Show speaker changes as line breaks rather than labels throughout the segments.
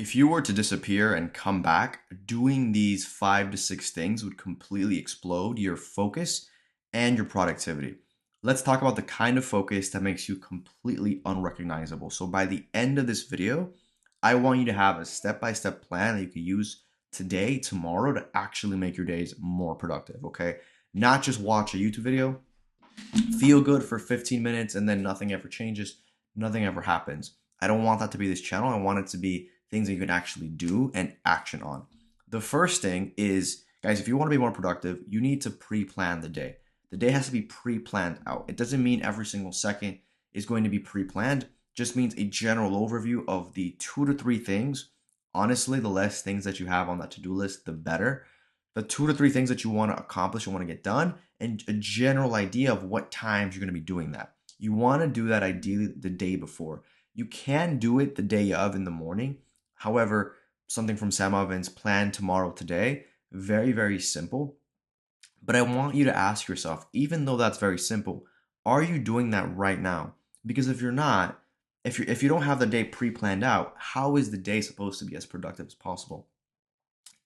If you were to disappear and come back, doing these 5 to 6 things would completely explode your focus and your productivity. Let's talk about the kind of focus that makes you completely unrecognizable. So by the end of this video, I want you to have a step-by-step plan that you can use today, tomorrow to actually make your days more productive, okay? Not just watch a YouTube video, feel good for 15 minutes and then nothing ever changes, nothing ever happens. I don't want that to be this channel. I want it to be things that you can actually do and action on. The first thing is, guys, if you want to be more productive, you need to pre-plan the day. The day has to be pre-planned out. It doesn't mean every single second is going to be pre-planned. Just means a general overview of the 2 to 3 things. Honestly, the less things that you have on that to-do list, the better. The 2 to 3 things that you want to accomplish, you want to get done, and a general idea of what times you're going to be doing that. You want to do that ideally the day before. You can do it the day of in the morning. However, something from Sam Ovens, plan tomorrow, today, very, very simple. But I want you to ask yourself, even though that's very simple, are you doing that right now? Because if you're not, if you don't have the day pre-planned out, how is the day supposed to be as productive as possible?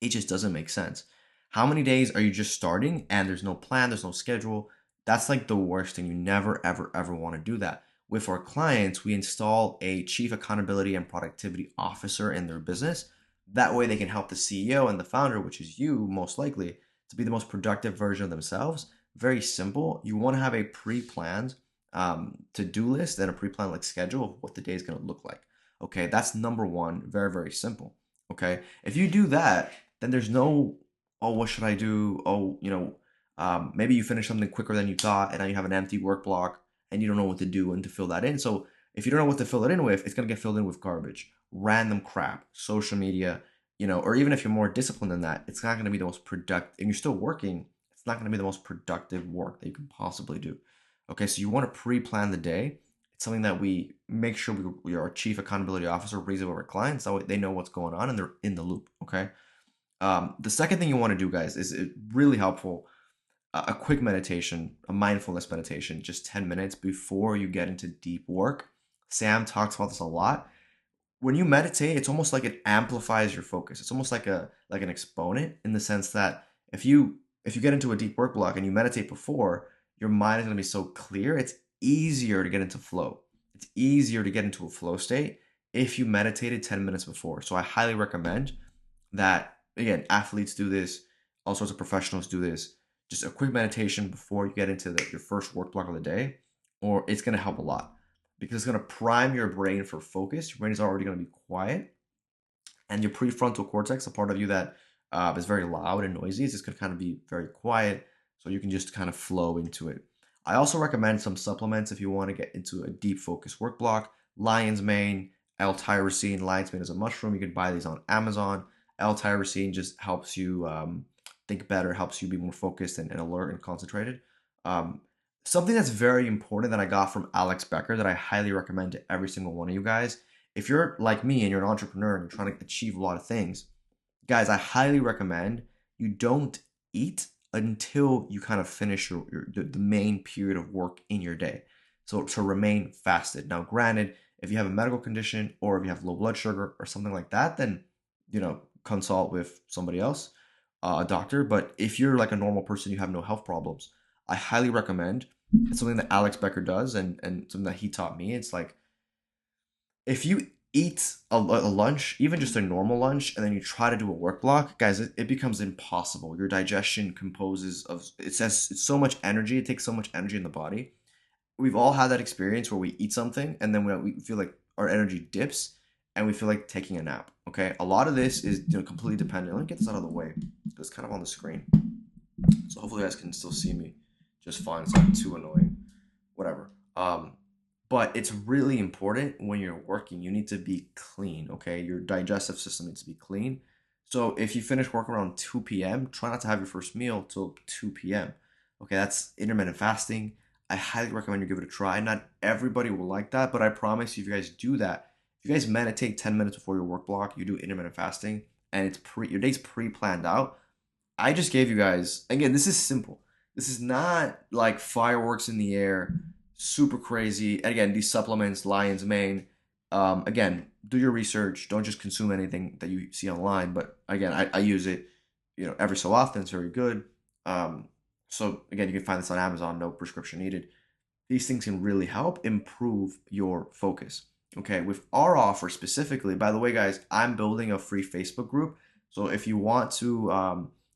It just doesn't make sense. How many days are you just starting and there's no plan, there's no schedule? That's like the worst thing. You never, ever, ever want to do that. With our clients, we install a chief accountability and productivity officer in their business. That way they can help the CEO and the founder, which is you most likely, to be the most productive version of themselves. Very simple. You want to have a pre-planned to-do list and a pre-planned like schedule of what the day is going to look like. Okay, that's number one. Very, very simple. Okay, if you do that, then there's no, oh, what should I do? Oh, maybe you finish something quicker than you thought, and now you have an empty work block, and you don't know what to do and to fill that in. So if you don't know what to fill it in with, it's gonna get filled in with garbage, random crap, social media, or even if you're more disciplined than that, it's not gonna be the most productive. And you're still working, it's not gonna be the most productive work that you can possibly do. Okay, so you want to pre-plan the day. It's something that we make sure we are our chief accountability officer raise it with our clients, so they know what's going on and they're in the loop. Okay. The second thing you want to do, guys, is really helpful. A quick meditation, a mindfulness meditation, just 10 minutes before you get into deep work. Sam talks about this a lot. When you meditate, it's almost like it amplifies your focus. It's almost like an exponent in the sense that if you get into a deep work block and you meditate before, your mind is going to be so clear. It's easier to get into flow. It's easier to get into a flow state if you meditated 10 minutes before. So I highly recommend that. Again, athletes do this, all sorts of professionals do this. Just a quick meditation before you get into your first work block of the day, or it's going to help a lot because it's going to prime your brain for focus. Your brain is already going to be quiet, and your prefrontal cortex, a part of you that is very loud and noisy, is just going to kind of be very quiet, so you can just kind of flow into it. I also recommend some supplements if you want to get into a deep focus work block. Lion's mane, L-tyrosine. Lion's mane is a mushroom. You can buy these on Amazon. L-tyrosine just helps you think better, helps you be more focused and alert and concentrated. Um, Something that's very important that I got from Alex Becker that I highly recommend to every single one of you guys. If you're like me and you're an entrepreneur and you're trying to achieve a lot of things, guys, I highly recommend you don't eat until you kind of finish the main period of work in your day. So to remain fasted. Now, granted, if you have a medical condition or if you have low blood sugar or something like that, then consult with somebody else, a doctor. But if you're like a normal person, you have no health problems, I highly recommend. It's something that Alex Becker does and something that he taught me. It's like if you eat a lunch, even just a normal lunch, and then you try to do a work block, guys, it becomes impossible. Your digestion composes of, it says it's so much energy. It takes so much energy in the body. We've all had that experience where we eat something and then we feel like our energy dips and we feel like taking a nap. Okay, a lot of this is completely dependent. Let me get this out of the way. It's kind of on the screen, so hopefully you guys can still see me just fine. It's not too annoying. Whatever. But it's really important when you're working. You need to be clean. Okay, your digestive system needs to be clean. So if you finish work around 2 p.m., try not to have your first meal till 2 p.m. Okay, that's intermittent fasting. I highly recommend you give it a try. Not everybody will like that, but I promise you, if you guys do that, if you guys meditate 10 minutes before your work block, you do intermittent fasting, and your day's pre-planned out. I just gave you guys, again, this is simple. This is not like fireworks in the air, super crazy. And again, these supplements, Lion's Mane, Again, do your research. Don't just consume anything that you see online. But again, I use it, every so often. It's very good. Um, so again, you can find this on Amazon. No prescription needed. These things can really help improve your focus. Okay, with our offer specifically, by the way, guys, I'm building a free Facebook group. So if you want to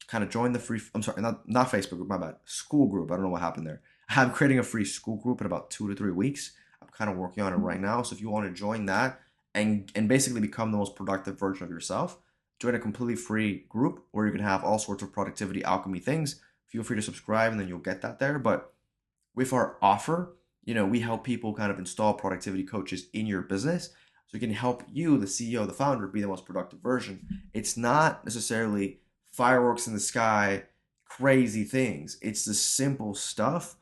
kind of join the free, I'm sorry, not Facebook group, my bad, school group. I don't know what happened there. I'm creating a free school group in about 2 to 3 weeks. I'm kind of working on it right now. So if you want to join that and basically become the most productive version of yourself, join a completely free group where you can have all sorts of productivity alchemy things. Feel free to subscribe and then you'll get that there. But with our offer, we help people kind of install productivity coaches in your business so it can help you, the CEO, the founder, be the most productive version. It's not necessarily fireworks in the sky, crazy things. It's the simple stuff,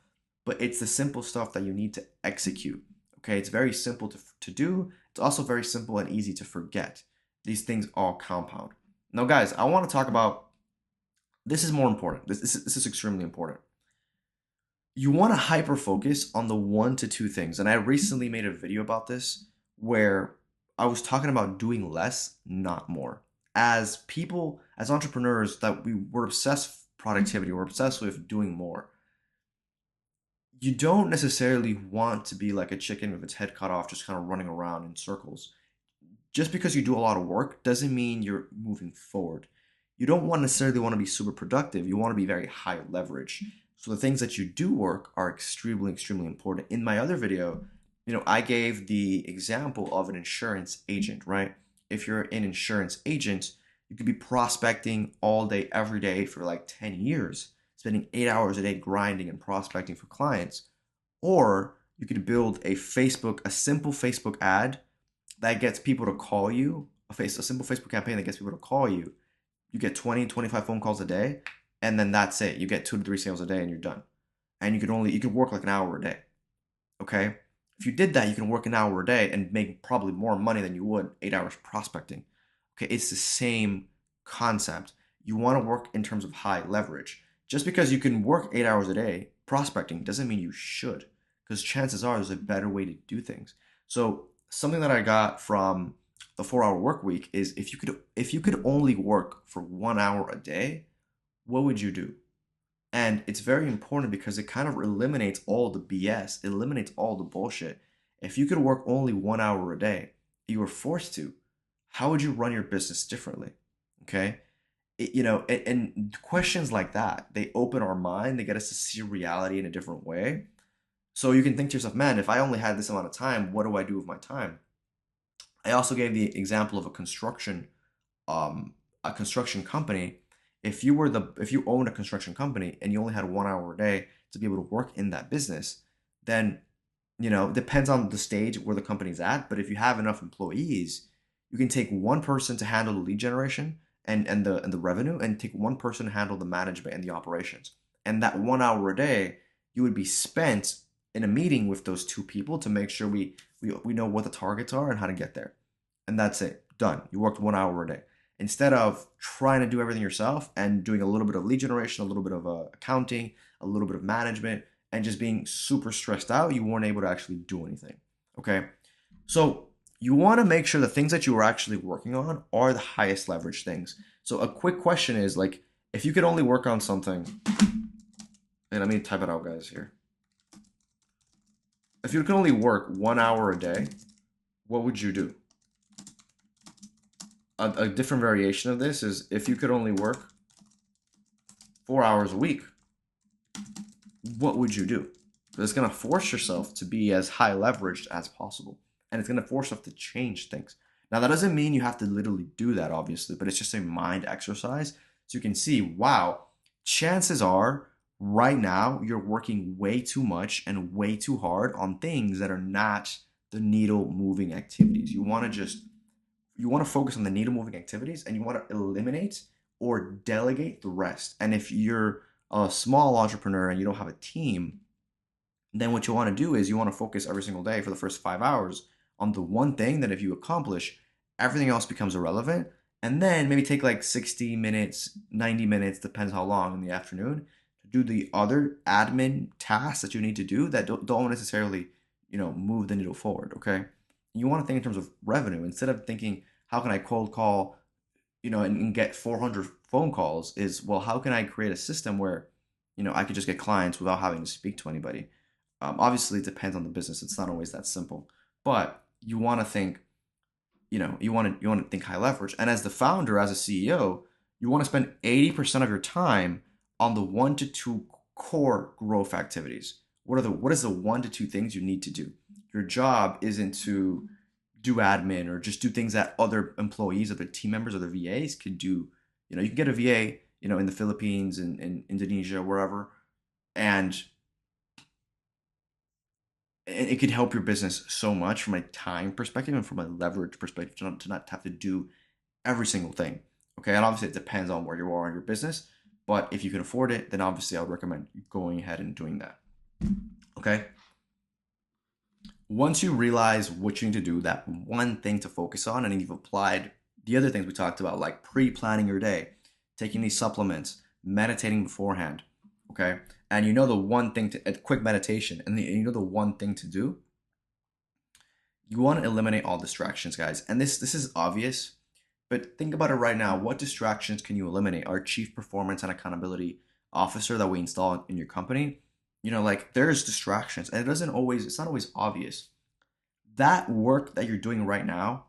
but it's the simple stuff that you need to execute. Okay, it's very simple to do. It's also very simple and easy to forget. These things all compound. Now, guys, I want to talk about this is more important. This is extremely important. You want to hyper focus on the 1 to 2 things. And I recently made a video about this where I was talking about doing less, not more. As people, as entrepreneurs, that we're obsessed with productivity, we're obsessed with doing more. You don't necessarily want to be like a chicken with its head cut off, just kind of running around in circles. Just because you do a lot of work doesn't mean you're moving forward. You don't necessarily want to be super productive. You want to be very high leverage. So the things that you do work are extremely, extremely important. In my other video, I gave the example of an insurance agent, right? If you're an insurance agent, you could be prospecting all day, every day for like 10 years, spending 8 hours a day grinding and prospecting for clients. Or you could build a simple Facebook ad that gets people to call you, a simple Facebook campaign that gets people to call you. You get 20, 25 phone calls a day, and then that's it. You get 2 to 3 sales a day and you're done. And you can work like an hour a day. Okay? If you did that, you can work an hour a day and make probably more money than you would 8 hours prospecting. Okay, it's the same concept. You want to work in terms of high leverage. Just because you can work 8 hours a day prospecting doesn't mean you should, because chances are there's a better way to do things. So something that I got from the 4 hour work week is if you could only work for 1 hour a day, what would you do? And it's very important because it kind of eliminates all the BS, it eliminates all the bullshit. If you could work only 1 hour a day, you were forced to, how would you run your business differently? Okay. And questions like that, they open our mind, they get us to see reality in a different way. So you can think to yourself, man, if I only had this amount of time, what do I do with my time? I also gave the example of um, a construction company. If you owned a construction company and you only had 1 hour a day to be able to work in that business, then depends on the stage where the company's at. But if you have enough employees, you can take one person to handle the lead generation and the revenue, and take one person to handle the management and the operations. And that 1 hour a day, you would be spent in a meeting with those two people to make sure we know what the targets are and how to get there. And that's it. Done. You worked 1 hour a day. Instead of trying to do everything yourself and doing a little bit of lead generation, a little bit of accounting, a little bit of management, and just being super stressed out, you weren't able to actually do anything. Okay. So you want to make sure the things that you are actually working on are the highest leverage things. So a quick question is like, if you could only work on something, and let me type it out, guys, here. If you could only work 1 hour a day, what would you do? A different variation of this is if you could only work 4 hours a week, what would you do? Because it's going to force yourself to be as high leveraged as possible. And it's going to force yourself to change things. Now, that doesn't mean you have to literally do that, obviously, but it's just a mind exercise. So you can see, wow, chances are right now you're working way too much and way too hard on things that are not the needle moving activities. You want to focus on the needle moving activities and you want to eliminate or delegate the rest. And if you're a small entrepreneur and you don't have a team, then what you want to do is you want to focus every single day for the first 5 hours on the one thing that if you accomplish, everything else becomes irrelevant. And then maybe take like 60 minutes, 90 minutes, depends how long in the afternoon, to do the other admin tasks that you need to do that don't necessarily, move the needle forward. Okay. You want to think in terms of revenue instead of thinking, how can I cold call, and get 400 phone calls? Is, well, how can I create a system where, I could just get clients without having to speak to anybody? Obviously, it depends on the business. It's not always that simple, but you want to think, you want to think high leverage. And as the founder, as a CEO, you want to spend 80% of your time on the 1 to 2 core growth activities. What is the 1 to 2 things you need to do? Your job isn't to do admin or just do things that other employees, other team members, other VAs could do. You can get a VA, in the Philippines and in Indonesia, wherever, and it could help your business so much from a time perspective and from a leverage perspective to not have to do every single thing. Okay, and obviously it depends on where you are in your business, but if you can afford it, then obviously I would recommend going ahead and doing that. Okay, once you realize what you need to do, that one thing to focus on, and you've applied the other things we talked about, like pre-planning your day, taking these supplements, meditating beforehand, okay, and the one thing to a quick meditation, and the one thing to do, you want to eliminate all distractions, guys. And this is obvious, but think about it right now. What distractions can you eliminate? Our chief performance and accountability officer that we install in your company, like there's distractions, and it's not always obvious. That work that you're doing right now,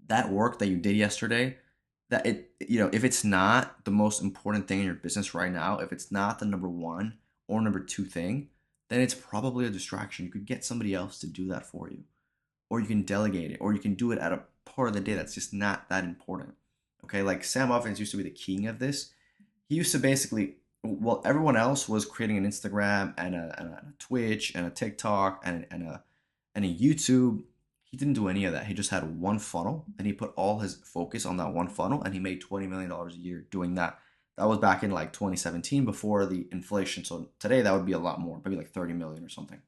that work that you did yesterday, if it's not the most important thing in your business right now, if it's not the number one or number two thing, then it's probably a distraction. You could get somebody else to do that for you, or you can delegate it, or you can do it at a part of the day that's just not that important. Okay, like Sam Ovens used to be the king of this. He used to basically, well, everyone else was creating an Instagram and a Twitch and a TikTok and a YouTube. He didn't do any of that. He just had one funnel, and he put all his focus on that one funnel, and he made $20 million a year doing that. That was back in like 2017 before the inflation. So today that would be a lot more, maybe like 30 million or something.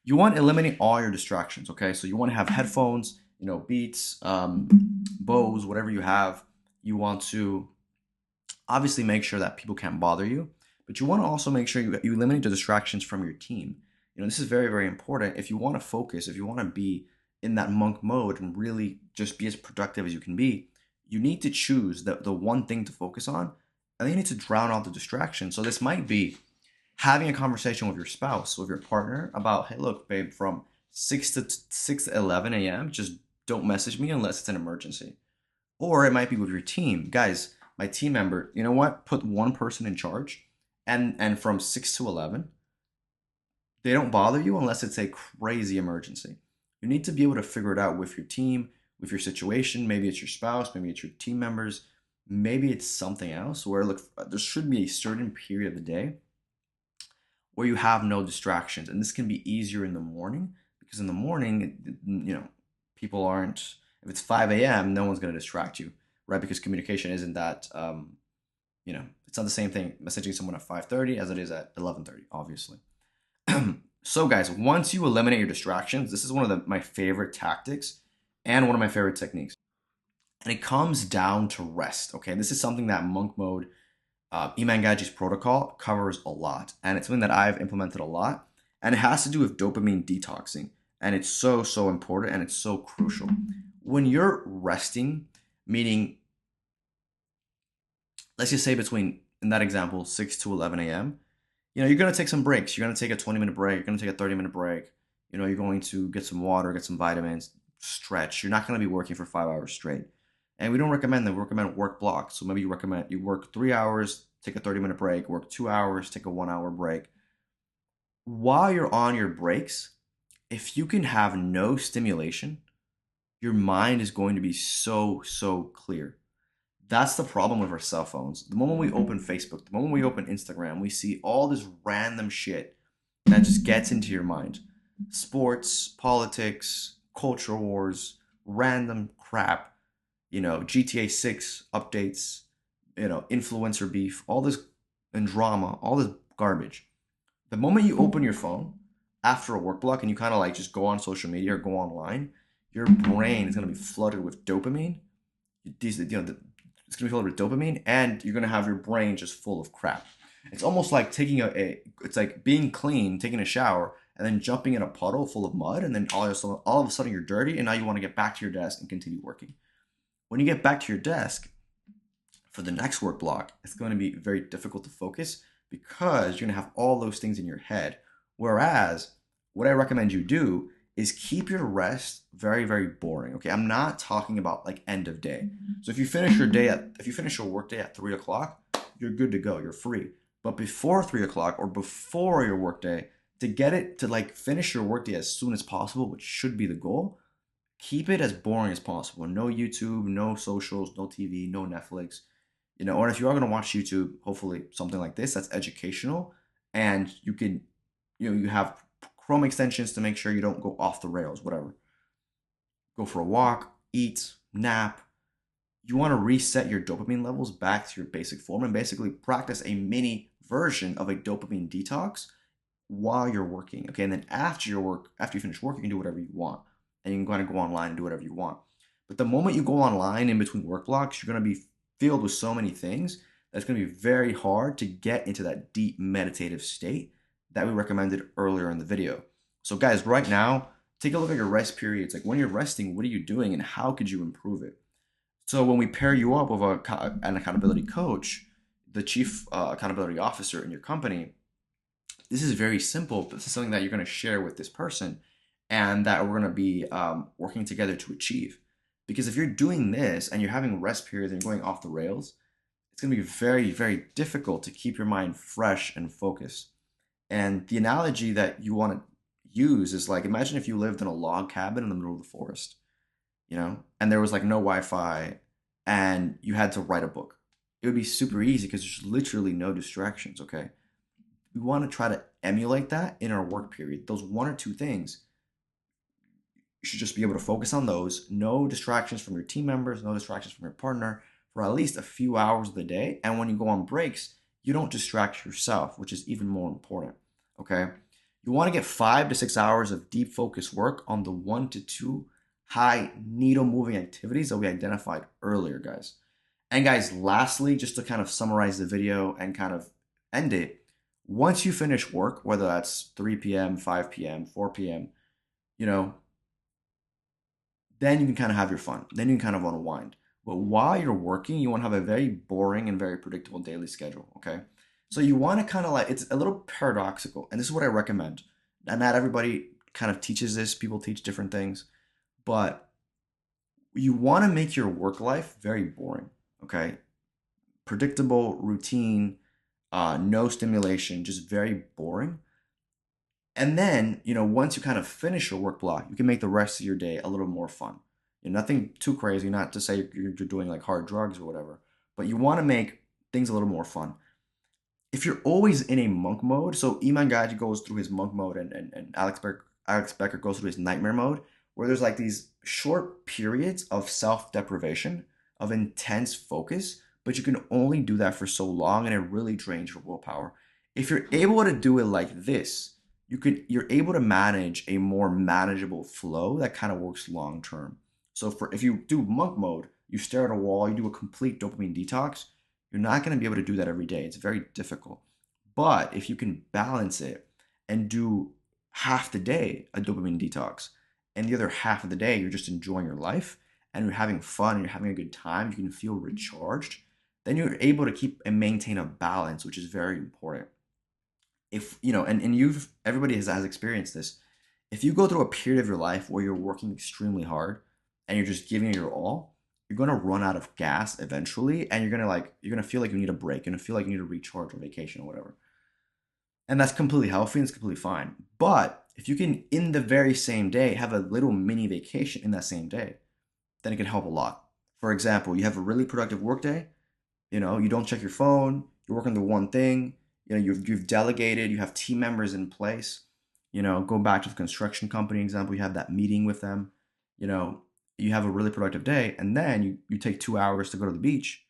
You want to eliminate all your distractions, okay? So you want to have headphones, beats, Bose, whatever you have. You want to obviously make sure that people can't bother you, but you want to also make sure you eliminate the distractions from your team. This is very, very important. If you want to focus, if you want to be in that monk mode and really just be as productive as you can be, you need to choose the one thing to focus on, and then you need to drown out the distractions. So this might be having a conversation with your spouse, with your partner about, hey, look, babe, from 6 to 11 a.m., just don't message me unless it's an emergency. Or it might be with your team. Guys, my team member, you know what? Put one person in charge, and from 6 to 11, they don't bother you unless it's a crazy emergency. You need to be able to figure it out with your team, with your situation. Maybe it's your spouse, maybe it's your team members, maybe it's something else where, look, there should be a certain period of the day where you have no distractions. And this can be easier in the morning because in the morning, people aren't, if it's 5 a.m., no one's going to distract you, right? Because communication isn't that, it's not the same thing messaging someone at 5:30 as it is at 11:30, obviously. So, guys, once you eliminate your distractions, this is one of my favorite tactics and one of my favorite techniques. And it comes down to rest, okay? This is something that monk mode, Iman Gaji's protocol covers a lot, and it's something that I've implemented a lot, and it has to do with dopamine detoxing, and it's so, so important, and it's so crucial. When you're resting, meaning, let's just say between, in that example, 6 to 11 a.m., you're going to take some breaks. You're going to take a 20-minute break. You're going to take a 30-minute break. You're going to get some water, get some vitamins, stretch. You're not going to be working for 5 hours straight. And we don't recommend that. We recommend work blocks. So maybe you work 3 hours, take a 30-minute break, work 2 hours, take a 1 hour break. While you're on your breaks, if you can have no stimulation, your mind is going to be so, so clear. That's the problem with our cell phones. The moment we open Facebook, the moment we open Instagram, we see all this random shit that just gets into your mind. Sports, politics, culture wars, random crap, GTA 6 updates, influencer beef, all this, and drama, all this garbage. The moment you open your phone after a work block and you kind of like just go on social media or go online, your brain is going to be flooded with dopamine. It's going to be filled with dopamine, and you're going to have your brain just full of crap. It's almost like it's like being clean, taking a shower, and then jumping in a puddle full of mud, and then all of a sudden you're dirty, and now you want to get back to your desk and continue working. When you get back to your desk for the next work block, it's going to be very difficult to focus because you're going to have all those things in your head. Whereas, what I recommend you do is keep your rest very, very boring. Okay, I'm not talking about like end of day. So if you finish your work day at 3 o'clock, you're good to go. You're free. But before 3 o'clock or before your work day, to get it to like finish your workday as soon as possible, which should be the goal, keep it as boring as possible. No YouTube, no socials, no TV, no Netflix. Or if you are going to watch YouTube, hopefully something like this that's educational, and you can, you have Chrome extensions to make sure you don't go off the rails, whatever. Go for a walk, eat, nap. You want to reset your dopamine levels back to your basic form and basically practice a mini version of a dopamine detox while you're working. Okay, and then after you finish work, you can do whatever you want, and you can kind of go online and do whatever you want. But the moment you go online in between work blocks, you're going to be filled with so many things that it's going to be very hard to get into that deep meditative state that we recommended earlier in the video. So guys, right now, take a look at your rest periods. Like when you're resting, what are you doing and how could you improve it? So when we pair you up with an accountability coach, the chief accountability officer in your company, this is very simple, but this is something that you're going to share with this person and that we're going to be working together to achieve. Because if you're doing this and you're having rest periods and you're going off the rails, it's going to be very, very difficult to keep your mind fresh and focused. And the analogy that you want to use is like, imagine if you lived in a log cabin in the middle of the forest, and there was like no Wi-Fi and you had to write a book. It would be super easy because there's literally no distractions, okay? We want to try to emulate that in our work period. Those one or two things, you should just be able to focus on those. No distractions from your team members, no distractions from your partner for at least a few hours of the day. And when you go on breaks, you don't distract yourself, which is even more important, okay? You want to get 5 to 6 hours of deep focus work on the 1 to 2 high needle moving activities that we identified earlier, guys. And guys, lastly, just to kind of summarize the video and kind of end it, once you finish work, whether that's 3 p.m., 5 p.m., 4 p.m., then you can kind of have your fun. Then you can kind of unwind. But while you're working, you want to have a very boring and very predictable daily schedule, okay? So you want to kind of like, it's a little paradoxical, and this is what I recommend. And not everybody kind of teaches this. People teach different things. But you want to make your work life very boring, okay? Predictable, routine, no stimulation, just very boring. And then, once you kind of finish your work block, you can make the rest of your day a little more fun. Nothing too crazy, not to say you're doing like hard drugs or whatever, but you want to make things a little more fun. If you're always in a monk mode, so Iman Gaji goes through his monk mode and Alex Becker goes through his nightmare mode, where there's like these short periods of self-deprivation, of intense focus, but you can only do that for so long and it really drains your willpower. If you're able to do it like this, you're able to manage a more manageable flow that kind of works long term. So if you do monk mode, you stare at a wall, you do a complete dopamine detox, you're not going to be able to do that every day. It's very difficult. But if you can balance it and do half the day a dopamine detox, and the other half of the day you're just enjoying your life and you're having fun and you're having a good time, you can feel recharged, then you're able to keep and maintain a balance, which is very important. If and everybody has experienced this. If you go through a period of your life where you're working extremely hard and you're just giving it your all, you're gonna run out of gas eventually, and you're gonna feel like you need a break, you're gonna feel like you need to recharge or vacation or whatever. And that's completely healthy and it's completely fine. But if you can, in the very same day, have a little mini vacation in that same day, then it can help a lot. For example, you have a really productive workday, you don't check your phone, you're working the one thing, you've delegated, you have team members in place, go back to the construction company example, you have that meeting with them, you have a really productive day, and then you take 2 hours to go to the beach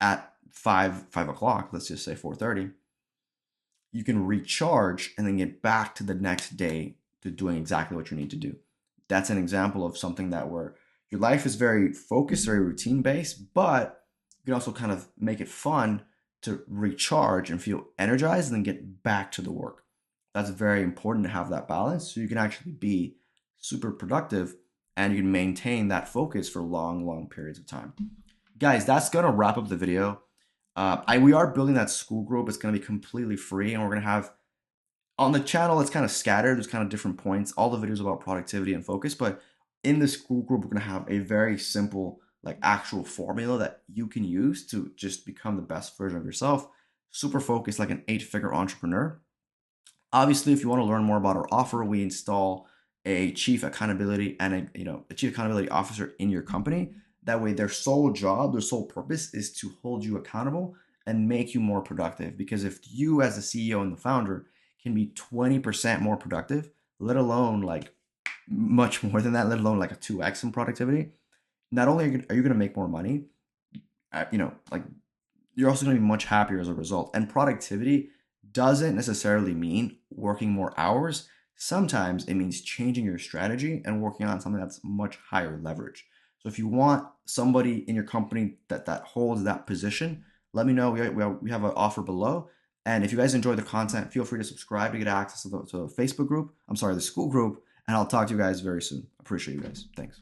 at 5 o'clock, let's just say 4:30. You can recharge and then get back to the next day to doing exactly what you need to do. That's an example of something that where your life is very focused, very routine based, but you can also kind of make it fun to recharge and feel energized and then get back to the work. That's very important to have that balance so you can actually be super productive and you can maintain that focus for long, long periods of time. Guys, that's gonna wrap up the video. We are building that school group. It's gonna be completely free, and we're gonna have on the channel. It's kind of scattered. There's kind of different points. All the videos about productivity and focus, but in the school group, we're gonna have a very simple, like actual formula that you can use to just become the best version of yourself. Super focused, like an 8-figure entrepreneur. Obviously, if you want to learn more about our offer, we install a chief accountability and a chief accountability officer in your company. That way, their sole job, their sole purpose is to hold you accountable and make you more productive. Because if you, as the CEO and the founder, can be 20% more productive, let alone like much more than that, let alone like a 2x in productivity, not only are you going to make more money, like you're also going to be much happier as a result. And productivity doesn't necessarily mean working more hours. Sometimes it means changing your strategy and working on something that's much higher leverage. So if you want somebody in your company that holds that position, let me know. We have an offer below. And if you guys enjoy the content, feel free to subscribe to get access to the Facebook group. I'm sorry, the school group. And I'll talk to you guys very soon. Appreciate you guys. Thanks.